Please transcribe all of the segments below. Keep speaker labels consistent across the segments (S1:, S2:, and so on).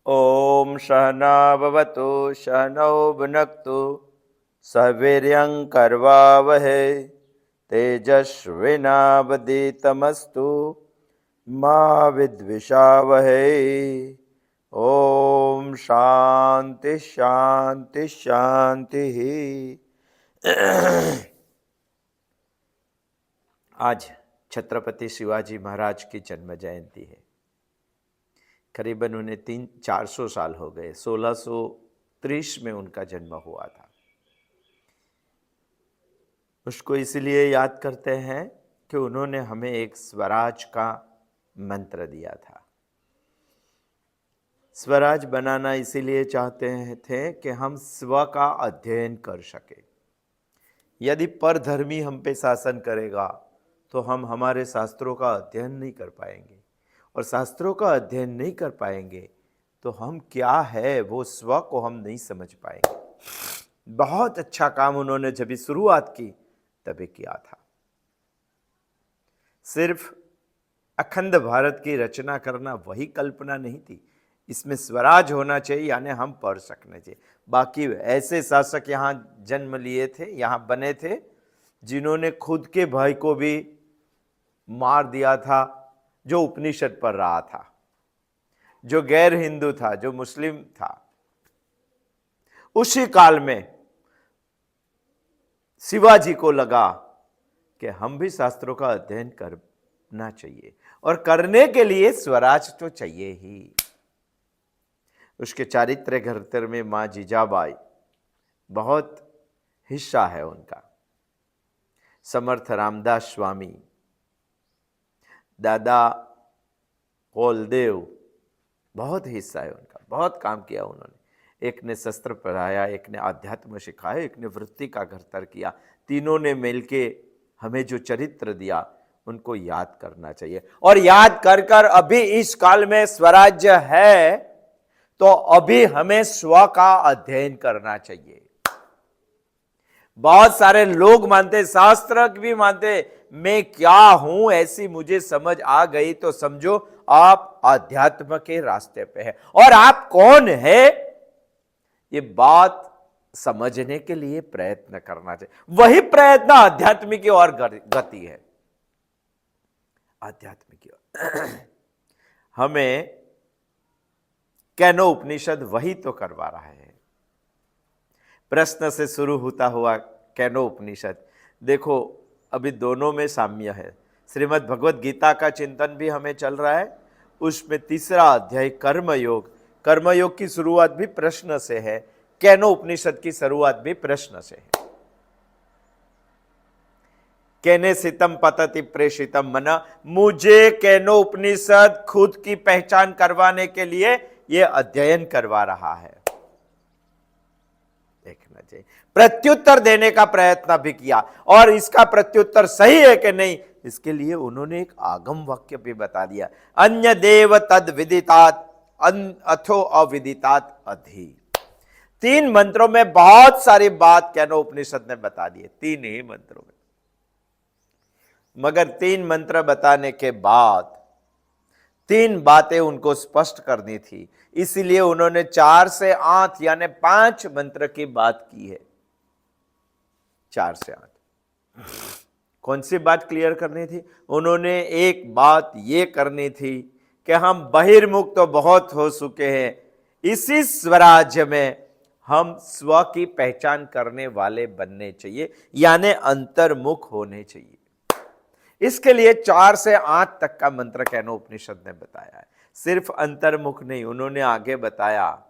S1: ओम सहना भवतु सहनौ भुनक्तु सह वीर्यं करवावहै तेजस्विनावधीतमस्तु मा विद्विषावहै। ओम शांति शांति शांति। आज छत्रपति शिवाजी महाराज की जन्म जयंती है। करीबन उन्हें 400 साल हो गए। 1630 में उनका जन्म हुआ था। उसको इसलिए याद करते हैं कि उन्होंने हमें एक स्वराज का मंत्र दिया था। स्वराज बनाना इसीलिए चाहते थे कि हम स्व का अध्ययन कर सके। यदि परधर्मी हम पे शासन करेगा तो हम हमारे शास्त्रों का अध्ययन नहीं कर पाएंगे, और शास्त्रों का अध्ययन नहीं कर पाएंगे तो हम क्या है वो स्व को हम नहीं समझ पाएंगे। बहुत अच्छा काम उन्होंने जब शुरुआत की तभी किया था। सिर्फ अखंड भारत की रचना करना वही कल्पना नहीं थी, इसमें स्वराज होना चाहिए, यानी हम पढ़ सकने चाहिए। बाकी ऐसे शासक यहाँ जन्म लिए थे, यहाँ बने थे, जिन्होंने खुद के भाई को भी मार दिया था, जो उपनिषद पढ़ रहा था, जो गैर हिंदू था, जो मुस्लिम था। उसी काल में शिवाजी को लगा कि हम भी शास्त्रों का अध्ययन करना चाहिए, और करने के लिए स्वराज तो चाहिए ही। उसके चारित्र घरतर में मां जीजाबाई बहुत हिस्सा है उनका। समर्थ रामदास स्वामी, दादा होलदेव, बहुत हिस्सा है उनका। बहुत काम किया उन्होंने। एक ने शस्त्र पढ़ाया, एक ने आध्यात्म सिखाया, एक ने वृत्ति का घरतर किया। तीनों ने मिलके हमें जो चरित्र दिया उनको याद करना चाहिए। और याद कर कर अभी इस काल में स्वराज्य है तो अभी हमें स्व का अध्ययन करना चाहिए। बहुत सारे लोग मानते, शास्त्र भी मानते, मैं क्या हूं ऐसी मुझे समझ आ गई तो समझो आप आध्यात्म के रास्ते पे है। और आप कौन है ये बात समझने के लिए प्रयत्न करना चाहिए। वही प्रयत्न आध्यात्म की ओर गति है। आध्यात्म की ओर हमें कैनो उपनिषद वही तो करवा रहा है। प्रश्न से शुरू होता हुआ कैनो उपनिषद, देखो अभी दोनों में साम्य है। श्रीमद् भगवत गीता का चिंतन भी हमें चल रहा है। उसमें तीसरा अध्याय कर्मयोग, कर्मयोग की शुरुआत भी प्रश्न से है। कैनो उपनिषद की शुरुआत भी प्रश्न से है। केने सितम पतति प्रेषितम मन, मुझे कैनो उपनिषद खुद की पहचान करवाने के लिए यह अध्ययन करवा रहा है। देखना चाहिए। प्रत्युत्तर देने का प्रयत्न भी किया, और इसका प्रत्युत्तर सही है कि नहीं इसके लिए उन्होंने एक आगम वाक्य भी बता दिया। अन्य देव तद विदितात अथो अविदितात अधि। 3 मंत्रों में बहुत सारी बात कैनो उपनिषद ने बता दी है, 3 ही मंत्रों में। मगर 3 मंत्र बताने के बाद 3 बातें उनको स्पष्ट करनी थी, इसलिए उन्होंने 4 से 8 यानी 5 मंत्र की बात की है। 4 से 8 कौन सी बात क्लियर करनी थी? उन्होंने एक बात ये करनी थी कि हम बहिर्मुख तो बहुत हो चुके हैं, इसी स्वराज्य में हम स्व की पहचान करने वाले बनने चाहिए, यानी अंतर्मुख होने चाहिए। इसके लिए 4 से 8 तक का मंत्र कैनो उपनिषद ने बताया है। सिर्फ अंतर्मुख नहीं, उन्होंने आगे बताया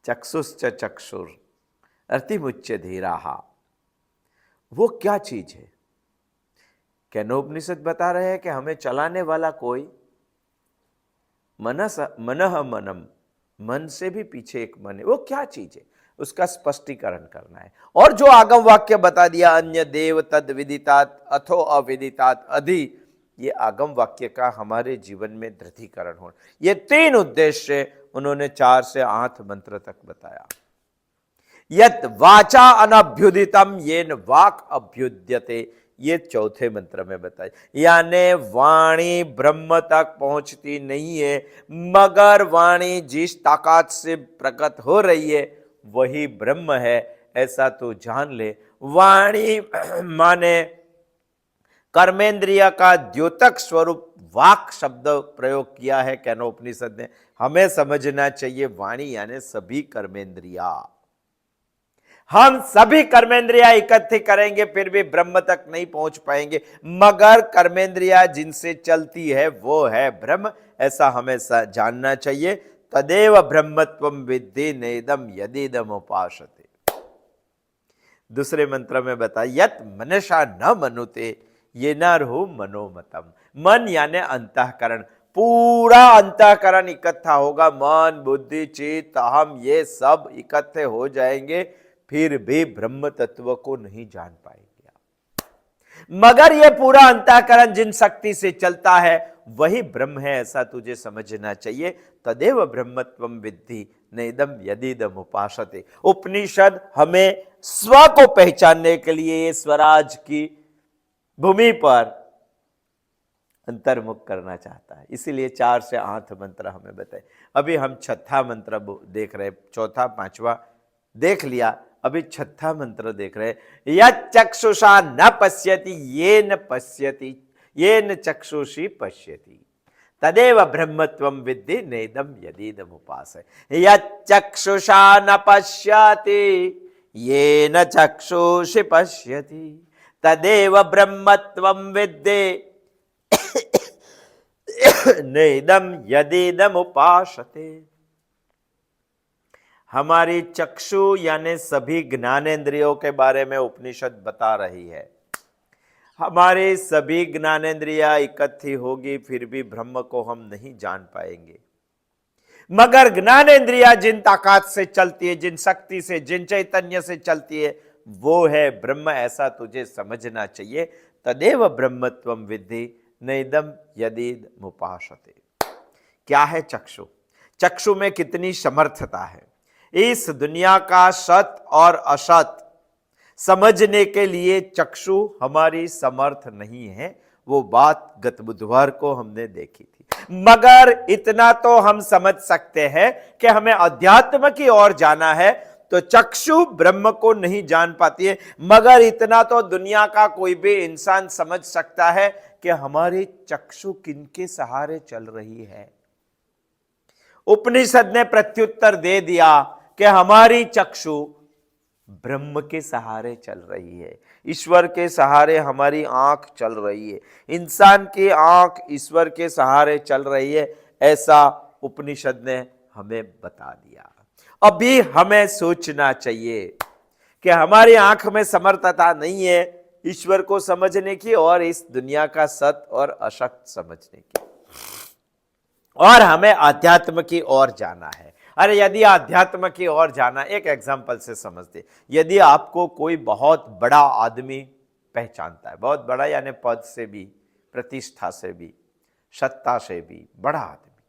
S1: चक्षुश्च चक्षुर अतिमुच्य धीराहा। वो क्या चीज है? कैनो उपनिषद बता रहे हैं कि हमें चलाने वाला कोई मनः मनम, मन से भी पीछे एक मन है। वो क्या चीज है उसका स्पष्टीकरण करना है। और जो आगम वाक्य बता दिया, अन्य देव तद विदितात अथो अविदितात अधि, ये आगम वाक्य का हमारे जीवन में दृढ़ीकरण हो। ये 3 उद्देश्य उन्होंने 4 से 8 मंत्र तक बताया। यत वाचा अनभ्युदितम येन वाक अभ्युद्यते, ये चौथे मंत्र में बताया। यानी वाणी ब्रह्म तक पहुंचती नहीं है, मगर वाणी जिस ताकत से प्रकट हो रही है वही ब्रह्म है, ऐसा तो जान ले। वाणी माने कर्मेंद्रिय का द्योतक स्वरूप वाक शब्द प्रयोग किया है केनोपनिषद ने। हमें समझना चाहिए वाणी यानी सभी कर्मेंद्रिया। हम सभी कर्मेंद्रिया इकट्ठी करेंगे फिर भी ब्रह्म तक नहीं पहुंच पाएंगे, मगर कर्मेंद्रिया जिनसे चलती है वो है ब्रह्म, ऐसा हमें जानना चाहिए। तदेव ब्रह्मत्वम विद्धि नेदम यदिदम उपासते। दूसरे मंत्र में बताया यत मनसा न मनुते ये न रहो मनोमतम। मन यानी अंतःकरण, पूरा अंतःकरण इकट्ठा होगा, मन बुद्धि चित्त अहम ये सब इकट्ठे हो जाएंगे, फिर भी ब्रह्म तत्व को नहीं जान पाएंगे। मगर ये पूरा अंतःकरण जिन शक्ति से चलता है वही ब्रह्म है, ऐसा तुझे समझना चाहिए। तदेव ब्रह्मत्वम विद्धि नेदम यदिदम उपासते। उपनिषद हमें स्व को पहचानने के लिए स्वराज की भूमि पर अंतर्मुख करना चाहता है, इसीलिए 4 से 8 मंत्र हमें बताए। अभी हम छठा मंत्र देख रहे, चौथा पांचवा देख लिया, अभी छठा मंत्र देख रहे। यत् चक्षुषा न पश्यति येन पश्यति येन चक्षुषी पश्यति तदेव ब्रह्मत्वं विद्धि नेदम यदिदम उपासते। यत् चक्षुषा न पश्यति येन चक्षुषी पश्यति तदेव ब्रह्मत्वं विद्धि नेदम यदिदम उपासते। हमारी चक्षु यानी सभी ज्ञानेंद्रियों के बारे में उपनिषद बता रही है। हमारी सभी ज्ञानेंद्रियां इकट्ठी होगी फिर भी ब्रह्म को हम नहीं जान पाएंगे, मगर ज्ञानेंद्रियां जिन ताकत से चलती है, जिन शक्ति से, जिन चैतन्य से चलती है वो है ब्रह्म, ऐसा तुझे समझना चाहिए। तदेव ब्रह्मत्वम विद्धि नेदम यदिदम उपासते। क्या है चक्षु? चक्षु में कितनी समर्थता है। इस दुनिया का सत और असत समझने के लिए चक्षु हमारी समर्थ नहीं है, वो बात गत बुधवार को हमने देखी थी। मगर इतना तो हम समझ सकते हैं कि हमें अध्यात्म की ओर जाना है तो चक्षु ब्रह्म को नहीं जान पाती है, मगर इतना तो दुनिया का कोई भी इंसान समझ सकता है कि हमारी चक्षु किनके सहारे चल रही है। उपनिषद ने प्रत्युत्तर दे दिया कि हमारी चक्षु ब्रह्म के सहारे चल रही है, ईश्वर के सहारे हमारी आंख चल रही है, इंसान की आंख ईश्वर के सहारे चल रही है, ऐसा उपनिषद ने हमें बता दिया। अभी हमें सोचना चाहिए कि हमारी आंख में समर्थता नहीं है ईश्वर को समझने की और इस दुनिया का सत और असत समझने की, और हमें अध्यात्म की ओर जाना है। अरे यदि अध्यात्म की ओर जाना, एक एग्जाम्पल से समझते, यदि आपको कोई बहुत बड़ा आदमी पहचानता है, बहुत बड़ा यानी पद से भी, प्रतिष्ठा से भी, सत्ता से भी बड़ा आदमी,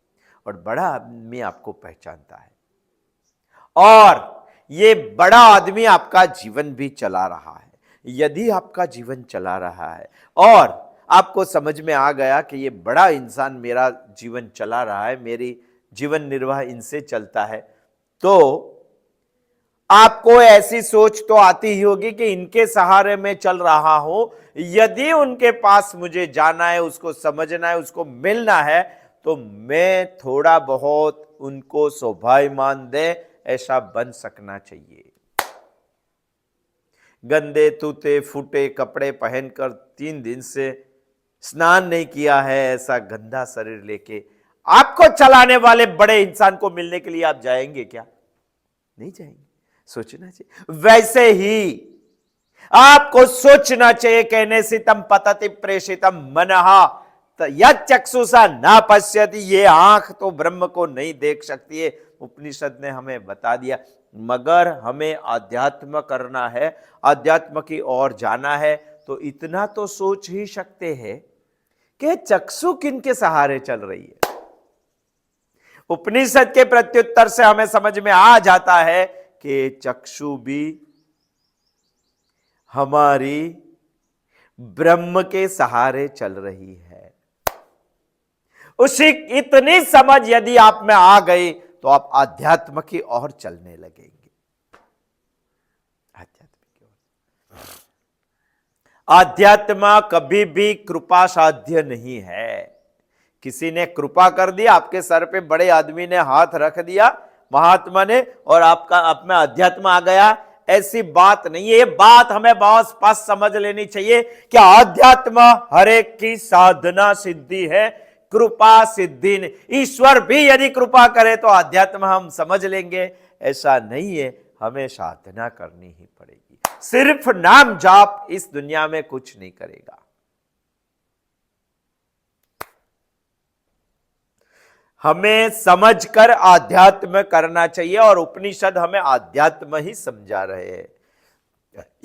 S1: और बड़ा आदमी आपको पहचानता है और ये बड़ा आदमी आपका जीवन भी चला रहा है, यदि आपका जीवन चला रहा है और आपको समझ में आ गया कि ये बड़ा इंसान मेरा जीवन चला रहा है, मेरी जीवन निर्वाह इनसे चलता है, तो आपको ऐसी सोच तो आती ही होगी कि इनके सहारे में चल रहा हूं, यदि उनके पास मुझे जाना है, उसको समझना है, उसको मिलना है, तो मैं थोड़ा बहुत उनको शोभायमान दे ऐसा बन सकना चाहिए। गंदे तूते फूटे कपड़े पहनकर 3 दिन से स्नान नहीं किया है, ऐसा गंदा शरीर लेके आपको चलाने वाले बड़े इंसान को मिलने के लिए आप जाएंगे क्या? नहीं जाएंगे। सोचना चाहिए। वैसे ही आपको सोचना चाहिए, कहने से तम पतति प्रेषितम मनहा यत् चक्षुषा न पश्यति, ये आंख तो ब्रह्म को नहीं देख सकती है, उपनिषद ने हमें बता दिया। मगर हमें अध्यात्म करना है, अध्यात्म की ओर जाना है, तो इतना तो सोच ही सकते हैं कि चक्षु किनके सहारे चल रही है। उपनिषद के प्रत्युत्तर से हमें समझ में आ जाता है कि चक्षु भी हमारी ब्रह्म के सहारे चल रही है। उसी इतनी समझ यदि आप में आ गई तो आप आध्यात्म की ओर चलने लगेंगे। आध्यात्म कभी भी कृपा साध्य नहीं है। किसी ने कृपा कर दिया, आपके सर पे बड़े आदमी ने हाथ रख दिया, महात्मा ने, और आपका आप में अध्यात्म आ गया, ऐसी बात नहीं है। ये बात हमें बहुत स्पष्ट समझ लेनी चाहिए कि आध्यात्म हर एक की साधना सिद्धि है, कृपा सिद्धि नहीं। ईश्वर भी यदि कृपा करे तो आध्यात्म हम समझ लेंगे, ऐसा नहीं है। हमें साधना करनी ही पड़ेगी। सिर्फ नाम जाप इस दुनिया में कुछ नहीं करेगा। हमें समझकर आध्यात्म करना चाहिए, और उपनिषद हमें आध्यात्म ही समझा रहे हैं।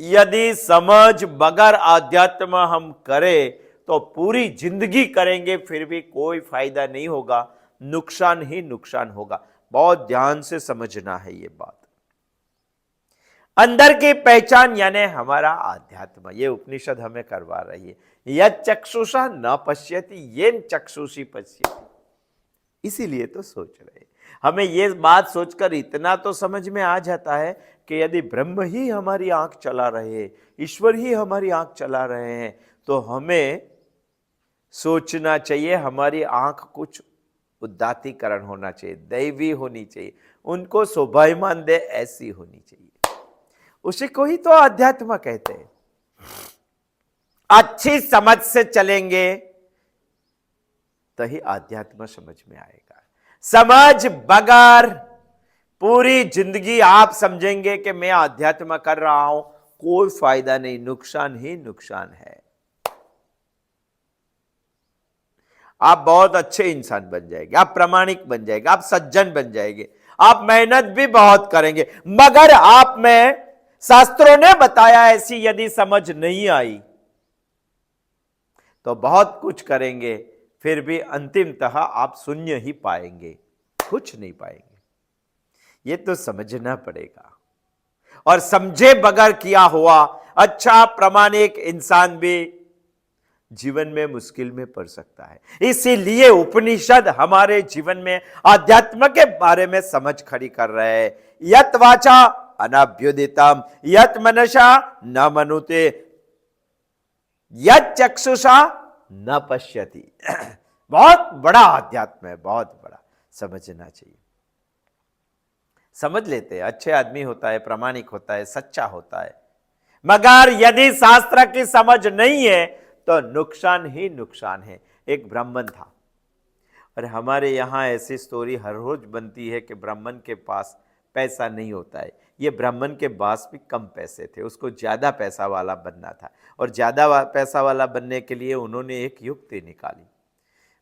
S1: यदि समझ बगैर आध्यात्म हम करें तो पूरी जिंदगी करेंगे, फिर भी कोई फायदा नहीं होगा, नुकसान ही नुकसान होगा। बहुत ध्यान से समझना है ये बात। अंदर की पहचान यानी हमारा आध्यात्म, ये उपनिषद हमें करवा रही है। यत् चक्षुषा न पश्यति येन चक्षुषी पश्यति। इसीलिए तो सोच रहे, हमें ये बात सोचकर इतना तो समझ में आ जाता है कि यदि ब्रह्म ही हमारी आंख चला रहे, ईश्वर ही हमारी आंख चला रहे हैं, तो हमें सोचना चाहिए हमारी आंख कुछ उदात्तीकरण होना चाहिए, दैवी होनी चाहिए, उनको शोभायमान दे ऐसी होनी चाहिए। उसी को ही तो अध्यात्म कहते हैं। अच्छी समझ से चलेंगे तो ही अध्यात्म समझ में आएगा। समझ बगैर पूरी जिंदगी आप समझेंगे कि मैं अध्यात्म कर रहा हूं, कोई फायदा नहीं, नुकसान ही नुकसान है। आप बहुत अच्छे इंसान बन जाएंगे, आप प्रामाणिक बन जाएंगे, आप सज्जन बन जाएंगे, आप मेहनत भी बहुत करेंगे, मगर आप में शास्त्रों ने बताया ऐसी यदि समझ नहीं आई तो बहुत कुछ करेंगे, फिर भी अंतिमतः आप शून्य ही पाएंगे, कुछ नहीं पाएंगे। ये तो समझना पड़ेगा। और समझे बगैर किया हुआ अच्छा प्रामाणिक इंसान भी जीवन में मुश्किल में पड़ सकता है। इसीलिए उपनिषद हमारे जीवन में आध्यात्म के बारे में समझ खड़ी कर रहे हैं। यत वाचा अनाभ्युदितम यत मनसा न मनुते यत चक्षुषा न पश्यति। बहुत बड़ा अध्यात्म है, बहुत बड़ा, समझना चाहिए। समझ लेते हैं, अच्छे आदमी होता है, प्रामाणिक होता है, सच्चा होता है, मगर यदि शास्त्र की समझ नहीं है तो नुकसान ही नुकसान है। एक ब्राह्मण था, और हमारे यहाँ ऐसी स्टोरी हर रोज बनती है कि ब्राह्मण के पास पैसा नहीं होता है। ये ब्राह्मण के पास भी कम पैसे थे, उसको ज़्यादा पैसा वाला बनना था, और ज़्यादा पैसा वाला बनने के लिए उन्होंने एक युक्ति निकाली।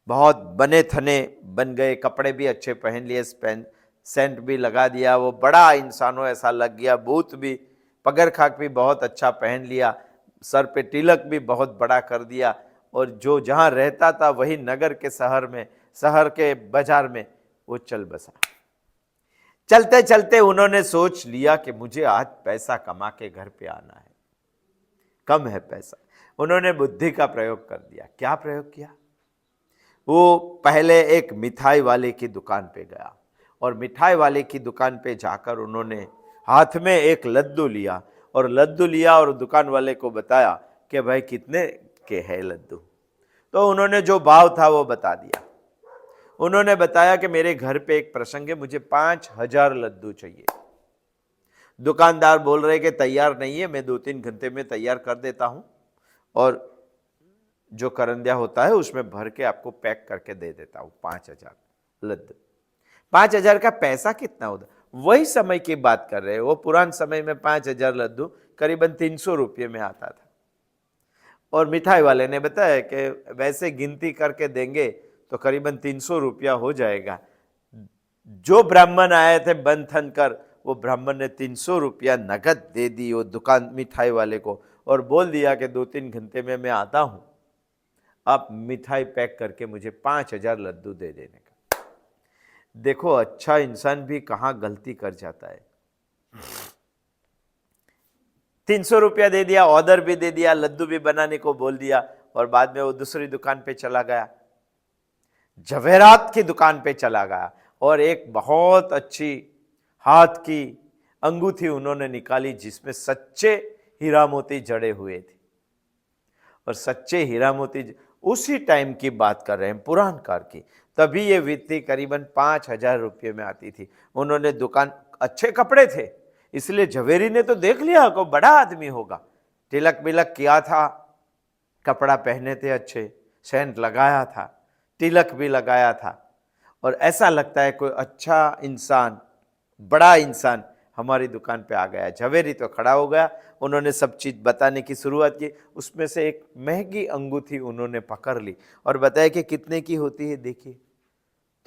S1: बहुत बने थने बन गए, कपड़े भी अच्छे पहन लिए, सेंट भी लगा दिया, वो बड़ा इंसानों ऐसा लग गया, बूथ भी, पगर खाक भी बहुत अच्छा पहन लिया, सर पे तिलक भी बहुत बड़ा कर दिया, और जो जहाँ रहता था वही नगर के शहर के बाजार में वो चल बसा। चलते चलते उन्होंने सोच लिया कि मुझे आज पैसा कमा के घर पे आना है, कम है पैसा। उन्होंने बुद्धि का प्रयोग कर दिया। क्या प्रयोग किया? वो पहले एक मिठाई वाले की दुकान पे गया, और मिठाई वाले की दुकान पे जाकर उन्होंने हाथ में एक लड्डू लिया, और दुकान वाले को बताया कि भाई कितने के है लड्डू। तो उन्होंने जो भाव था वो बता दिया। उन्होंने बताया कि मेरे घर पे एक प्रसंग है, मुझे 5000 लड्डू चाहिए। दुकानदार बोल रहे कि तैयार नहीं है, मैं 2-3 घंटे में तैयार कर देता हूं, और जो करंदिया होता है उसमें भर के आपको पैक करके दे देता हूं। 5000 लड्डू। 5000 का पैसा कितना होता? वही समय की बात कर रहे हैं, वो पुराने समय में 5000 लड्डू करीबन 300 रुपये में आता था। और मिठाई वाले ने बताया कि वैसे गिनती करके देंगे तो करीबन 300 रुपया हो जाएगा। जो ब्राह्मण आए थे बन थन कर, वो ब्राह्मण ने 300 रुपया नगद दे दी वो दुकान मिठाई वाले को, और बोल दिया कि 2-3 घंटे में मैं आता हूं, आप मिठाई पैक करके मुझे 5000 लड्डू दे देने का। देखो अच्छा इंसान भी कहां गलती कर जाता है। 300 रुपया दे दिया, ऑर्डर भी दे दिया, लड्डू भी बनाने को बोल दिया और बाद में वो दूसरी दुकान पे चला गया, जवेरात की दुकान पे चला गया और एक बहुत अच्छी हाथ की अंगूठी उन्होंने निकाली जिसमें सच्चे हीरा मोती जड़े हुए थे। और सच्चे हीरा मोती उसी टाइम की बात कर रहे हैं, पुरान काल की। तभी ये वित्ती करीबन 5,000 रुपये में आती थी। उन्होंने दुकान, अच्छे कपड़े थे इसलिए झवेरी ने तो देख लिया को बड़ा आदमी होगा, तिलक बिलक किया था, कपड़ा पहने थे, अच्छे सेंट लगाया था, तिलक भी लगाया था और ऐसा लगता है कोई अच्छा इंसान, बड़ा इंसान हमारी दुकान पे आ गया। झवेरी तो खड़ा हो गया, उन्होंने सब चीज बताने की शुरुआत की। उसमें से एक महंगी अंगूठी उन्होंने पकड़ ली और बताया कि कितने की होती है देखिए।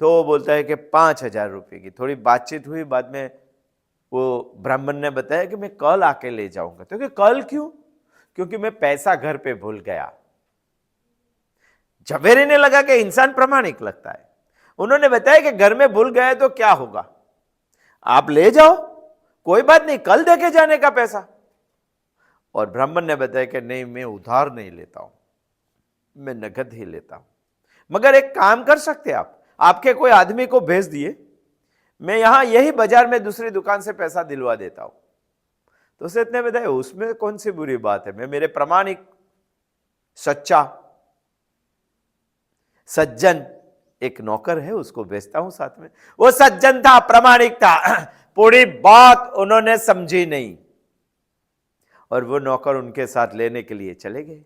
S1: तो वो बोलता है कि 5,000 रुपये की। थोड़ी बातचीत हुई, बाद में वो ब्राह्मण ने बताया कि मैं कल आके ले जाऊंगा। तो कि कल क्यों? क्योंकि मैं पैसा घर पे भूल गया। झवेरी ने लगा कि इंसान प्रामाणिक लगता है। उन्होंने बताया कि घर में भूल गए तो क्या होगा, आप ले जाओ, कोई बात नहीं, कल देके जाने का पैसा। और ब्राह्मण ने बताया कि नहीं, मैं उधार नहीं लेता हूं, मैं नगद ही लेता हूं। मगर एक काम कर सकते आप, आपके कोई आदमी को भेज दिए, मैं यहां यही बाजार में दूसरी दुकान से पैसा दिलवा देता हूं। तो सेठ ने बताया उसमें कौन सी बुरी बात है, मैं मेरे प्रामाणिक सच्चा सज्जन एक नौकर है उसको भेजता हूं साथ में। वो सज्जन था, प्रामाणिक था, पूरी बात उन्होंने समझी नहीं और वो नौकर उनके साथ लेने के लिए चले गए।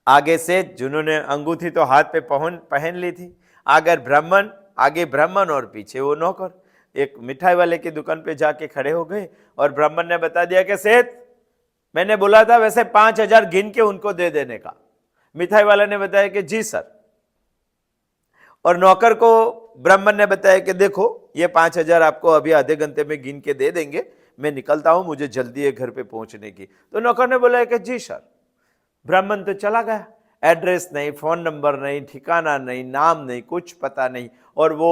S1: आगे से जिन्होंने अंगूठी तो हाथ पे पहन ली थी, आगे ब्राह्मण और पीछे वो नौकर एक मिठाई वाले की दुकान पे जाके खड़े हो गए और ब्राह्मण ने बता दिया कि सेठ, मैंने बोला था वैसे 5,000 गिन के उनको दे देने का। मिठाई वाले ने बताया कि जी सर। और नौकर को ब्राह्मण ने बताया कि देखो ये 5,000 आपको अभी आधे घंटे में गिन के दे देंगे, मैं निकलता हूं, मुझे जल्दी है घर पे पहुंचने की। तो नौकर ने बोला कि जी सर। ब्राह्मण तो चला गया, एड्रेस नहीं, फोन नंबर नहीं, ठिकाना नहीं, नाम नहीं, कुछ पता नहीं। और वो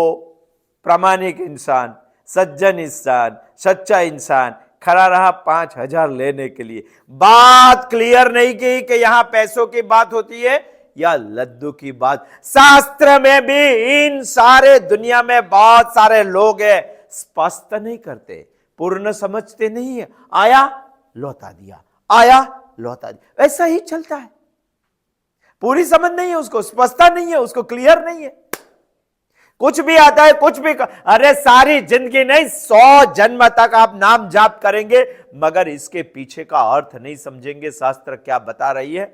S1: प्रामाणिक इंसान, सज्जन इंसान, सच्चा इंसान खड़ा रहा 5,000 लेने के लिए। बात क्लियर नहीं की कि यहां पैसों की बात होती है या लड्डू की बात। शास्त्र में भी इन सारे दुनिया में बहुत सारे लोग हैं, स्पष्ट नहीं करते, पूर्ण समझते नहीं है। आया लौटा दिया, आया लौटा दिया, ऐसा ही चलता है। पूरी समझ नहीं है उसको, स्पष्टता नहीं है उसको, क्लियर नहीं है। कुछ भी आता है, कुछ भी अरे सारी जिंदगी नहीं, 100 जन्म तक आप नाम जाप करेंगे मगर इसके पीछे का अर्थ नहीं समझेंगे, शास्त्र क्या बता रही है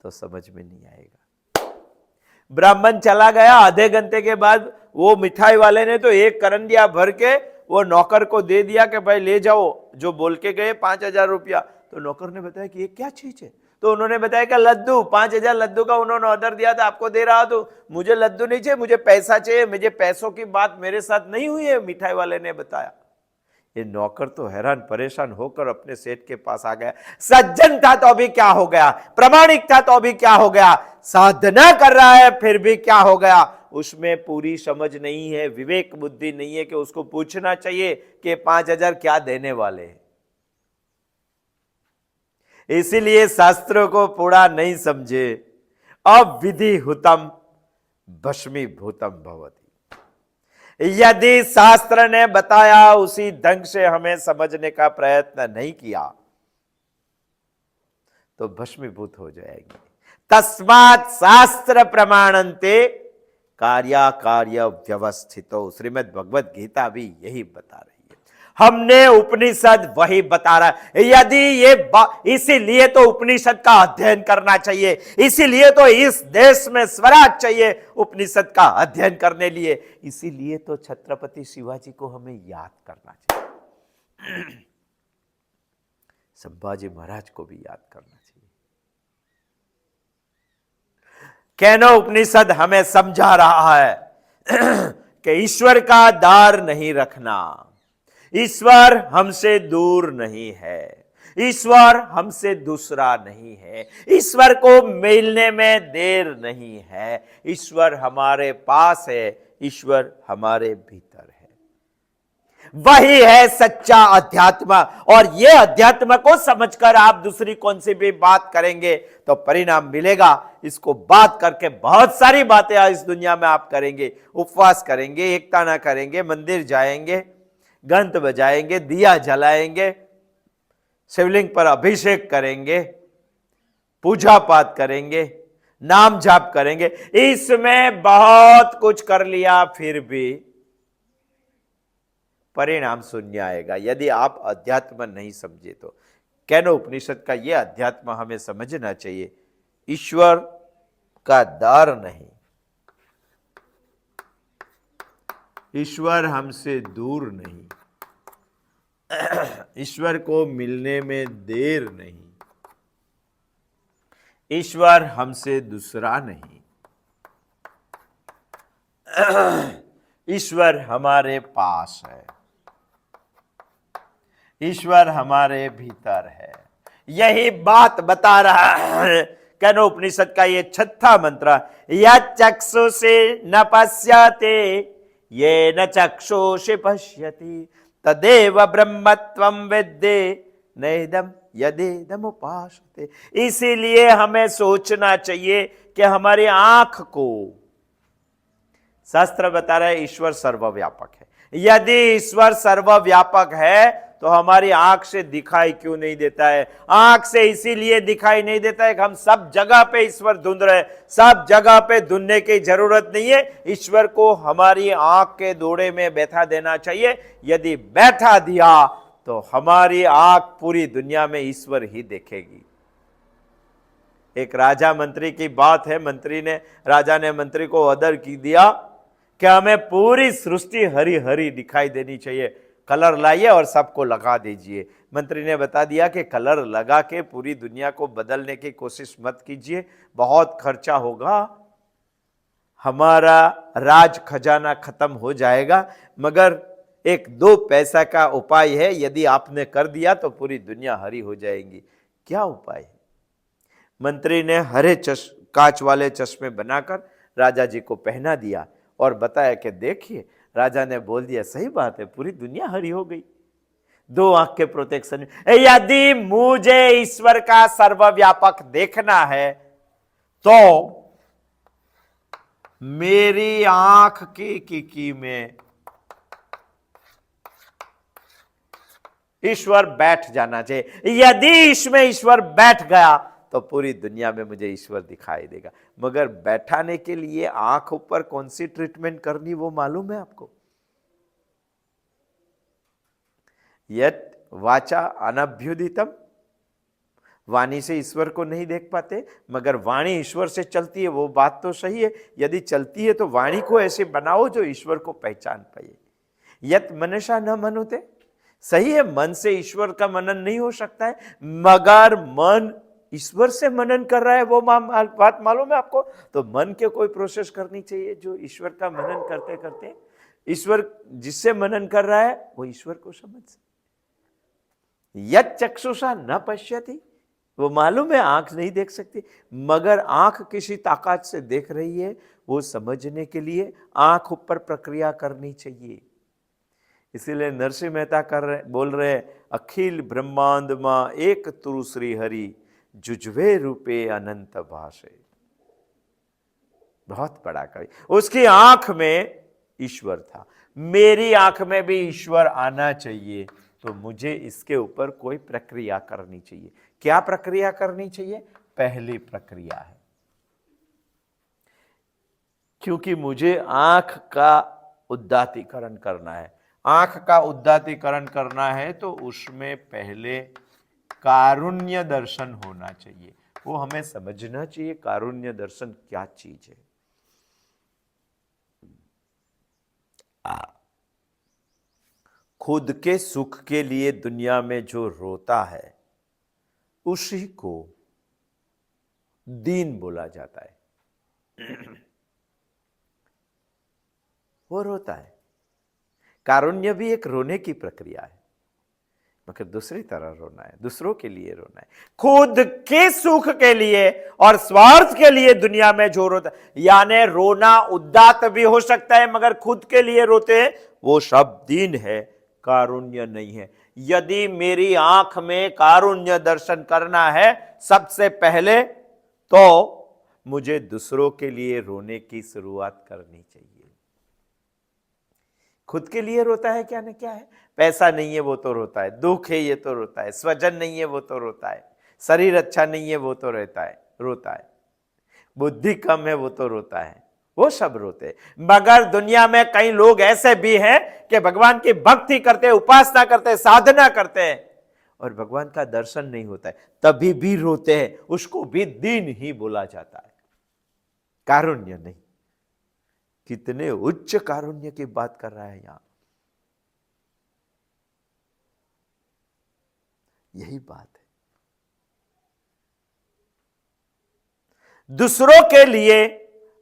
S1: तो समझ में नहीं आएगा। ब्राह्मण चला गया, आधे घंटे के बाद वो मिठाई वाले ने तो एक करंदिया भर के वो नौकर को दे दिया कि भाई ले जाओ, जो बोल के गए 5,000 रुपया। तो नौकर ने बताया कि ये क्या चीज है? तो उन्होंने बताया कि लड्डू, 5,000 लड्डू का उन्होंने ऑर्डर दिया था, आपको दे रहा। तो मुझे लड्डू नहीं चाहिए, मुझे पैसा चाहिए, मुझे पैसों की बात मेरे साथ नहीं हुई है, मिठाई वाले ने बताया। ये नौकर तो हैरान परेशान होकर अपने सेठ के पास आ गया। सज्जन था तो अभी क्या हो गया, प्रामाणिक था तो अभी क्या हो गया, साधना कर रहा है फिर भी क्या हो गया, उसमें पूरी समझ नहीं है, विवेक बुद्धि नहीं है कि उसको पूछना चाहिए कि 5,000 क्या देने वाले हैं। इसीलिए शास्त्रों को पूरा नहीं समझे। अविधि हुतम भस्मीभूतम भवति। यदि शास्त्र ने बताया उसी ढंग से हमें समझने का प्रयत्न नहीं किया तो भस्मीभूत हो जाएगी। तस्मात् शास्त्र प्रमाणन्ते कार्या कार्य व्यवस्थितो। श्रीमद् भगवत गीता भी यही बता रही है। हमने उपनिषद वही बता रहा है। यदि ये इसीलिए तो उपनिषद का अध्ययन करना चाहिए, इसीलिए तो इस देश में स्वराज चाहिए उपनिषद का अध्ययन करने लिए, इसीलिए तो छत्रपति शिवाजी को हमें याद करना चाहिए, संभाजी महाराज को भी याद करना चाहिए। केनो उपनिषद हमें समझा रहा है कि ईश्वर का दार नहीं रखना, ईश्वर हमसे दूर नहीं है, ईश्वर हमसे दूसरा नहीं है, ईश्वर को मिलने में देर नहीं है, ईश्वर हमारे पास है, ईश्वर हमारे भीतर है। वही है सच्चा अध्यात्म। और ये अध्यात्म को समझकर आप दूसरी कौन सी भी बात करेंगे तो परिणाम मिलेगा। इसको बात करके बहुत सारी बातें इस दुनिया में आप करेंगे, उपवास करेंगे, एकताना करेंगे, मंदिर जाएंगे, घंट बजाएंगे, दिया जलाएंगे, शिवलिंग पर अभिषेक करेंगे, पूजा पाठ करेंगे, नाम जाप करेंगे, इसमें बहुत कुछ कर लिया, फिर भी परिणाम शून्य आएगा यदि आप अध्यात्म नहीं समझे तो। कैनो उपनिषद का यह अध्यात्म हमें समझना चाहिए, ईश्वर का डर नहीं, ईश्वर हमसे दूर नहीं, ईश्वर को मिलने में देर नहीं, ईश्वर हमसे दूसरा नहीं, ईश्वर हमारे पास है, ईश्वर हमारे भीतर है। यही बात बता रहा है कैनो उपनिषद का ये छठा मंत्र, यक्षुषे न पश्यते ये न चक्षुषे पश्यति तदेव ब्रह्मत्वं विद्धि नेदम यदेदम उपासते। इसीलिए हमें सोचना चाहिए कि हमारी आंख को, शास्त्र बता रहा है ईश्वर सर्वव्यापक है, यदि ईश्वर सर्वव्यापक है तो हमारी आंख से दिखाई क्यों नहीं देता है? आंख से इसीलिए दिखाई नहीं देता है कि हम सब जगह पे ईश्वर ढूंढ रहे हैं। सब जगह पे ढूंढने की जरूरत नहीं है, ईश्वर को हमारी आंख के दोड़े में बैठा देना चाहिए। यदि बैठा दिया तो हमारी आंख पूरी दुनिया में ईश्वर ही देखेगी। एक राजा मंत्री की बात है, राजा ने मंत्री को ऑर्डर की दिया कि हमें पूरी सृष्टि हरी हरी दिखाई देनी चाहिए, कलर लाइए और सबको लगा दीजिए। मंत्री ने बता दिया कि कलर लगा के पूरी दुनिया को बदलने की कोशिश मत कीजिए, बहुत खर्चा होगा, हमारा राज खजाना खत्म हो जाएगा। मगर एक 2 पैसा का उपाय है, यदि आपने कर दिया तो पूरी दुनिया हरी हो जाएगी। क्या उपाय है? मंत्री ने हरे कांच वाले चश्मे बनाकर राजा जी को पहना दिया और बताया कि देखिए, राजा ने बोल दिया सही बात है, पूरी दुनिया हरी हो गई। 2 आंख के प्रोटेक्शन। यदि मुझे ईश्वर का सर्वव्यापक देखना है तो मेरी आंख की किकी में ईश्वर बैठ जाना चाहिए। यदि इसमें ईश्वर बैठ गया तो पूरी दुनिया में मुझे ईश्वर दिखाई देगा। मगर बैठाने के लिए आंख ऊपर कौन सी ट्रीटमेंट करनी वो मालूम है आपको? यत वाचा अनभ्युदितम, वाणी से ईश्वर को नहीं देख पाते, मगर वाणी ईश्वर से चलती है। वो बात तो सही है, यदि चलती है तो वाणी को ऐसे बनाओ जो ईश्वर को पहचान पाए। यत मनसा न मनुते, सही है, मन से ईश्वर का मनन नहीं हो सकता है, मगर मन ईश्वर से मनन कर रहा है, वो बात मालूम है आपको? तो मन के कोई प्रोसेस करनी चाहिए जो ईश्वर का मनन करते करते ईश्वर जिससे मनन कर रहा है वो ईश्वर को समझ सके। यत् चक्षुषा न पश्यति, वो मालूम है आंख नहीं देख सकती, मगर आंख किसी ताकत से देख रही है। वो समझने के लिए आंख ऊपर प्रक्रिया करनी चाहिए। इसीलिए नरसिंह मेहता बोल रहे अखिल ब्रह्मांड मां एक तुरु श्री हरि जुजवे रूपे अनंत भाषे। बहुत बड़ा कवि, उसकी आंख में ईश्वर था। मेरी आंख में भी ईश्वर आना चाहिए तो मुझे इसके ऊपर कोई प्रक्रिया करनी चाहिए। क्या प्रक्रिया करनी चाहिए? पहली प्रक्रिया है, क्योंकि मुझे आंख का उदात्तीकरण करना है। आंख का उदात्तीकरण करना है तो उसमें पहले कारुण्य दर्शन होना चाहिए। वो हमें समझना चाहिए कारुण्य दर्शन क्या चीज है। खुद के सुख के लिए दुनिया में जो रोता है उसी को दीन बोला जाता है। वो रोता है। कारुण्य भी एक रोने की प्रक्रिया है, मगर दूसरी तरह रोना है, दूसरों के लिए रोना है। खुद के सुख के लिए और स्वार्थ के लिए दुनिया में जो रोता है, यानी रोना उदात्त भी हो सकता है, मगर खुद के लिए रोते हैं, वो सब दीन है, कारुण्य नहीं है। यदि मेरी आंख में कारुण्य दर्शन करना है, सबसे पहले तो मुझे दूसरों के लिए रोने की शुरुआत करनी चाहिए। खुद के लिए रोता है क्या न क्या है, पैसा नहीं है वो तो रोता है, दुख है ये तो रोता है, स्वजन नहीं है वो तो रोता है, शरीर अच्छा नहीं है वो तो रोता है, बुद्धि कम है वो तो रोता है, वो सब रोते हैं। मगर दुनिया में कई लोग ऐसे भी हैं कि भगवान की भक्ति करते, उपासना करते, साधना करते हैं और भगवान का दर्शन नहीं होता है, तभी भी रोते हैं। उसको भी दीन ही बोला जाता है, कारुण्य नहीं। कितने उच्च कारुण्य की बात कर रहा है यहां। यही बात है, दूसरों के लिए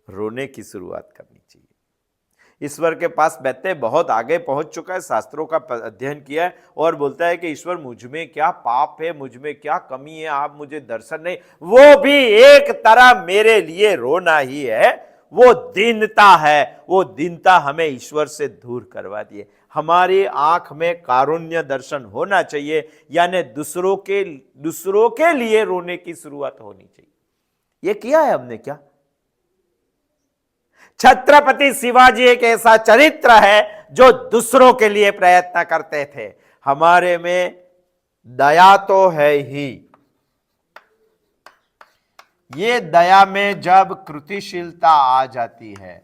S1: रोने की शुरुआत करनी चाहिए। ईश्वर के पास बैठते, बहुत आगे पहुंच चुका है, शास्त्रों का अध्ययन किया है और बोलता है कि ईश्वर मुझ में क्या पाप है, मुझ में क्या कमी है, आप मुझे दर्शन नहीं। वो भी एक तरह मेरे लिए रोना ही है, वो दीनता है। वो दीनता हमें ईश्वर से दूर करवा दिए। हमारी आंख में कारुण्य दर्शन होना चाहिए, यानी दूसरों के लिए रोने की शुरुआत होनी चाहिए। ये किया है हमने क्या? छत्रपति शिवाजी एक ऐसा चरित्र है जो दूसरों के लिए प्रयत्न करते थे। हमारे में दया तो है ही, ये दया में जब कृतिशीलता आ जाती है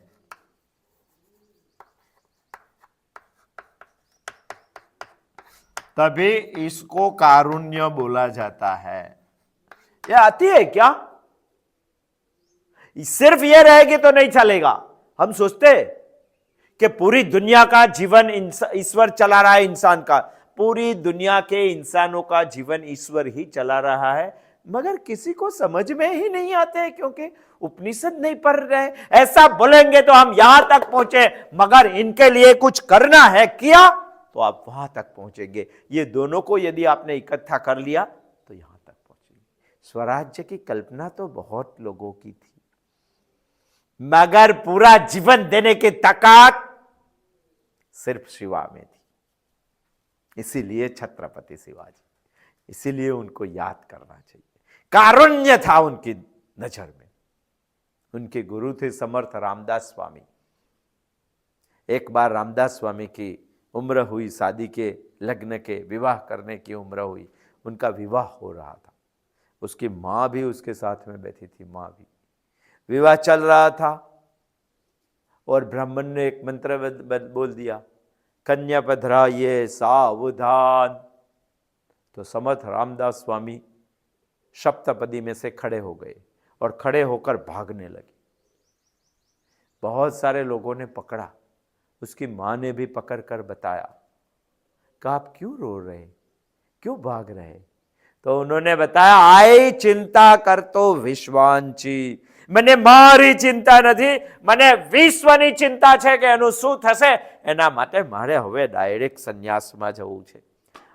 S1: तभी इसको कारुण्य बोला जाता है। ये आती है क्या? सिर्फ ये रहेगी तो नहीं चलेगा। हम सोचते कि पूरी दुनिया का जीवन ईश्वर चला रहा है, इंसान का, पूरी दुनिया के इंसानों का जीवन ईश्वर ही चला रहा है, मगर किसी को समझ में ही नहीं आते हैं क्योंकि उपनिषद नहीं पढ़ रहे। ऐसा बोलेंगे तो हम यहां तक पहुंचे, मगर इनके लिए कुछ करना है किया तो आप वहां तक पहुंचेंगे। ये दोनों को यदि आपने इकट्ठा कर लिया तो यहां तक पहुंचेंगे। स्वराज्य की कल्पना तो बहुत लोगों की थी, मगर पूरा जीवन देने की ताकत सिर्फ शिवा में थी। इसीलिए छत्रपति शिवाजी, इसीलिए उनको याद करना चाहिए। कारुण्य था उनकी नजर में। उनके गुरु थे समर्थ रामदास स्वामी। एक बार रामदास स्वामी की उम्र हुई, शादी के, लग्न के, विवाह करने की उम्र हुई। उनका विवाह हो रहा था, उसकी मां भी उसके साथ में बैठी थी, मां भी। विवाह चल रहा था और ब्राह्मण ने एक मंत्र बोल दिया, कन्या पधराइए सावधान। तो समर्थ रामदास स्वामी सप्तपदी में से खड़े हो गए और खड़े होकर भागने लगे। बहुत सारे लोगों ने पकड़ा, उसकी मां ने भी पकड़कर बताया कि आप क्यों रो रहे, क्यों भाग रहे? तो उन्होंने बताया, आई चिंता कर तो विश्वांची, મને મારી ચિંતા નથી, મને વિશ્વની चिंता છે કે એનું શું થશે, એના માટે મારે હવે ડાયરેક્ટ સંન્યાસમાં જવું છે।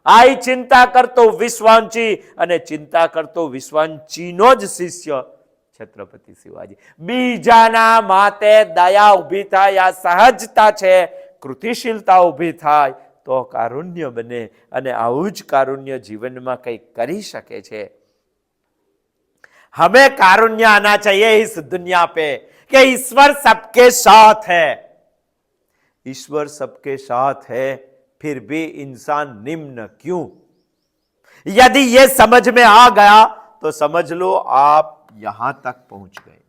S1: આઈ ચિંતા કરતો વિશ્વાંચી, અને ચિંતા કરતો વિશ્વાંચીનો જ શિષ્ય છત્રપતિ શિવાજી। બીજાના માતે દયા ઊભી થાય, આ સહજતા છે, કૃતિશીલતા ઊભી થાય તો કારુણ્ય બને, અને આવું જ કારુણ્ય જીવનમાં કંઈક કરી શકે છે। हमें कारुण्य आना चाहिए इस दुनिया पे कि ईश्वर सबके साथ है। ईश्वर सबके साथ है, फिर भी इंसान निम्न क्यों? यदि ये समझ में आ गया तो समझ लो आप यहां तक पहुंच गए।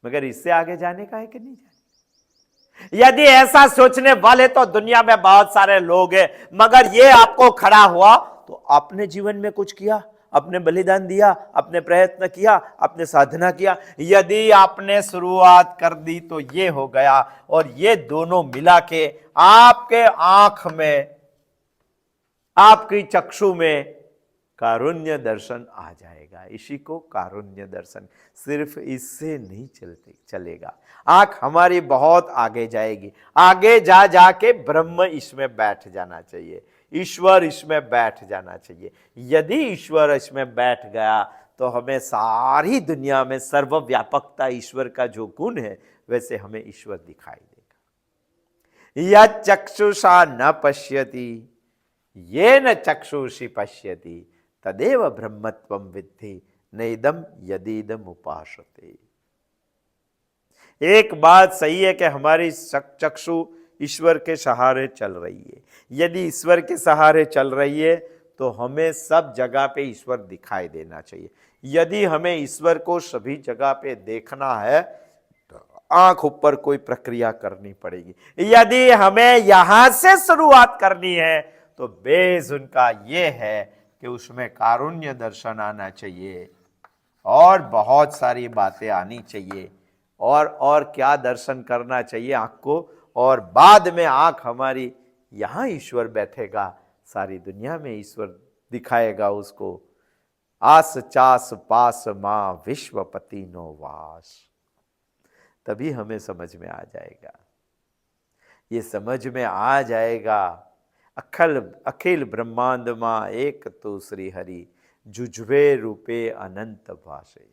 S1: मगर इससे आगे जाने का है कि नहीं जाने? यदि ऐसा सोचने वाले तो दुनिया में बहुत सारे लोग हैं, मगर ये आपको खड़ा हुआ तो आपने जीवन में कुछ किया, आपने बलिदान दिया, आपने प्रयत्न किया, आपने साधना किया। यदि आपने शुरुआत कर दी तो ये हो गया, और ये दोनों मिला के आपके आंख में, आपकी चक्षु में कारुण्य दर्शन आ जाएगा। इसी को कारुण्य दर्शन, सिर्फ इससे नहीं चलेगा। आंख हमारी बहुत आगे जाएगी, आगे जा जाके ब्रह्म इसमें बैठ जाना चाहिए, ईश्वर इसमें बैठ जाना चाहिए। यदि ईश्वर इसमें बैठ गया तो हमें सारी दुनिया में सर्वव्यापकता ईश्वर का जो गुण है वैसे हमें ईश्वर दिखाई देगा। यत् चक्षुषा न पश्यति येन चक्षुषि पश्यति तदेव ब्रह्मत्वं विद्धि नेदम यदीदम उपासते। एक बात सही है कि हमारी चक्षु ईश्वर के सहारे चल रही है। यदि ईश्वर के सहारे चल रही है तो हमें सब जगह पे ईश्वर दिखाई देना चाहिए। यदि हमें ईश्वर को सभी जगह पे देखना है तो आंख ऊपर कोई प्रक्रिया करनी पड़ेगी। यदि हमें यहां से शुरुआत करनी है तो बेस उनका ये है कि उसमें कारुण्य दर्शन आना चाहिए और बहुत सारी बातें आनी चाहिए और क्या दर्शन करना चाहिए आंख को, और बाद में आंख हमारी यहां ईश्वर बैठेगा, सारी दुनिया में ईश्वर दिखाएगा उसको। आस चास पास मां विश्वपति नो वास, तभी हमें समझ में आ जाएगा। ये समझ में आ जाएगा अखिल ब्रह्मांड मां एक तो श्री हरि जुझवे रूपे अनंत भाषे।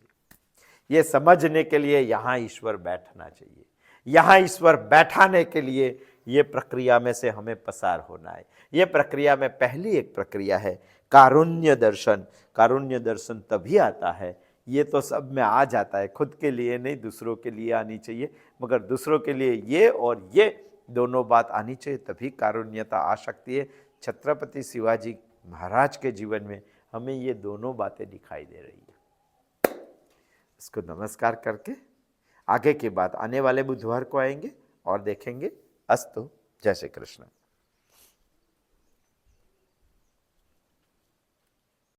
S1: ये समझने के लिए यहां ईश्वर बैठना चाहिए। यहां ईश्वर बैठाने के लिए ये प्रक्रिया में से हमें पसार होना है। ये प्रक्रिया में पहली एक प्रक्रिया है कारुण्य दर्शन। कारुण्य दर्शन तभी आता है, ये तो सब में आ जाता है, खुद के लिए नहीं दूसरों के लिए आनी चाहिए, मगर दूसरों के लिए ये और ये दोनों बात आनी चाहिए, तभी कारुण्यता आ सकती है। छत्रपति शिवाजी महाराज के जीवन में हमें ये दोनों बातें दिखाई दे रही है। इसको नमस्कार करके आगे की बात आने वाले बुधवार को आएंगे और देखेंगे। अस्तु। जय श्री कृष्ण।